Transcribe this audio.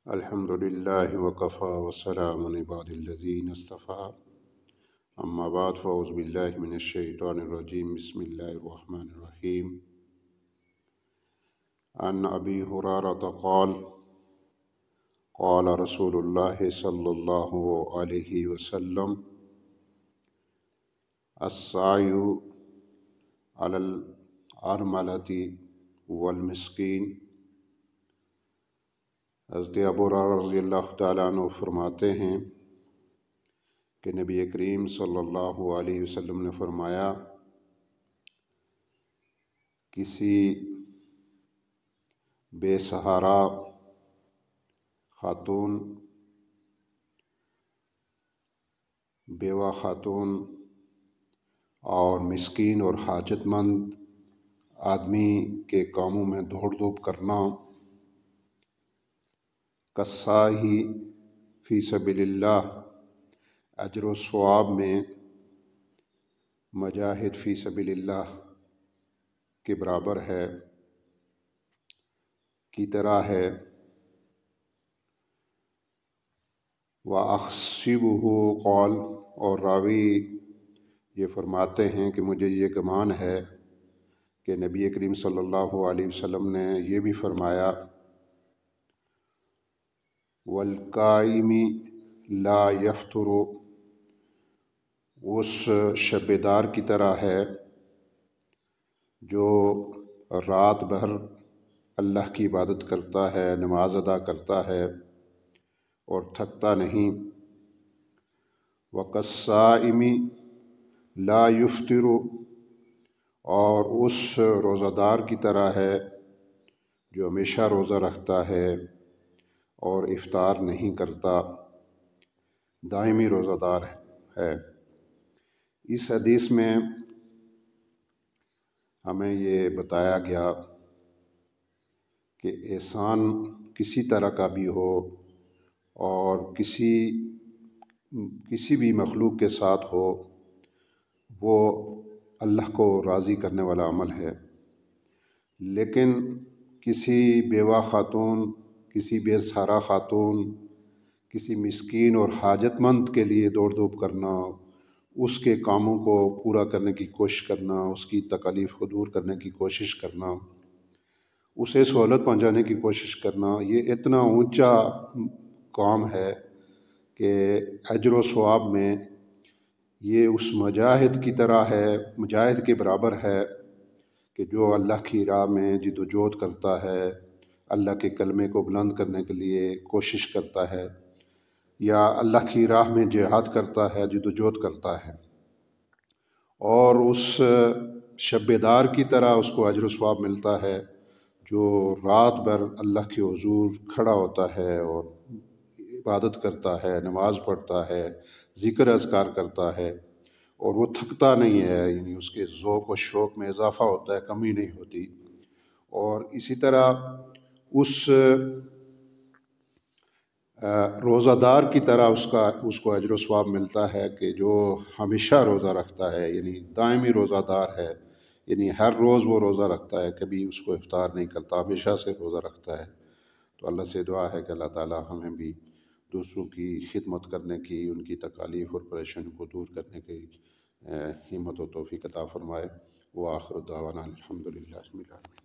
الحمد لله وكفى وسلام على عباد الذين اصطفى أما بعد فأعوذ بالله من الشيطان الرجيم بسم الله الرحمن الرحيم عن أبي هريرة قال قال رسول الله صلى الله عليه وسلم السعي على الأرملة والمسكين۔ حضرت ابو ہریرہ رضی اللہ تعالیٰ عنہ فرماتے ہیں کہ نبی کریم صلی اللہ علیہ وسلم نے فرمایا، کسی بے سہارا خاتون، بیوہ خاتون اور مسکین اور حاجت مند آدمی کے کاموں میں دوڑ دھوپ کرنا کسائی فی سبیل اللہ، اجر و ثواب میں مجاہد فی سبیل اللہ کے برابر ہے، کی طرح ہے۔ وَأَحْسِبُهُ قال، اور راوی یہ فرماتے ہیں کہ مجھے یہ گمان ہے کہ نبی کریم صلی اللہ علیہ وسلم نے یہ بھی فرمایا، وَالْقَائِمِ لَا يَفْطُرُ، اس شب دار کی طرح ہے جو رات بھر اللہ کی عبادت کرتا ہے، نماز ادا کرتا ہے اور تھکتا نہیں۔ وَكَالصَّائِمِ لَا يُفْطِرُ، اور اس روزہ دار کی طرح ہے جو ہمیشہ روزہ رکھتا ہے اور افطار نہیں کرتا، دائمی روزہ دار ہے۔ اس حدیث میں ہمیں یہ بتایا گیا کہ احسان کسی طرح کا بھی ہو اور کسی بھی مخلوق کے ساتھ ہو، وہ اللہ کو راضی کرنے والا عمل ہے، لیکن کسی بیوہ خاتون، کسی بے سہارا خاتون، کسی مسکین اور حاجت مند کے لیے دوڑ دھوپ کرنا، اس کے کاموں کو پورا کرنے کی کوشش کرنا، اس کی تکالیف کو دور کرنے کی کوشش کرنا، اسے سہولت پہنچانے کی کوشش کرنا، یہ اتنا اونچا کام ہے کہ اجر و ثواب میں یہ اس مجاہد کی طرح ہے، مجاہد کے برابر ہے کہ جو اللہ کی راہ میں جد و جہد کرتا ہے، اللہ کے کلمے کو بلند کرنے کے لیے کوشش کرتا ہے، یا اللہ کی راہ میں جہاد کرتا ہے، جد و جہد کرتا ہے، اور اس شب دار کی طرح اس کو اجر و ثواب ملتا ہے جو رات بھر اللہ کے حضور کھڑا ہوتا ہے اور عبادت کرتا ہے، نماز پڑھتا ہے، ذکر اذکار کرتا ہے، اور وہ تھکتا نہیں ہے، یعنی اس کے ذوق و شوق میں اضافہ ہوتا ہے، کمی نہیں ہوتی۔ اور اسی طرح اس روزہ دار کی طرح اس کو اجر و ثواب ملتا ہے کہ جو ہمیشہ روزہ رکھتا ہے، یعنی دائمی روزہ دار ہے، یعنی ہر روز وہ روزہ رکھتا ہے، کبھی اس کو افطار نہیں کرتا، ہمیشہ سے روزہ رکھتا ہے۔ تو اللہ سے دعا ہے کہ اللہ تعالی ہمیں بھی دوسروں کی خدمت کرنے کی، ان کی تکالیف اور پریشانی کو دور کرنے کی ہمت و توفیق عطا فرمائے۔ وآخر دعوانا الحمدللہ رب العالمین۔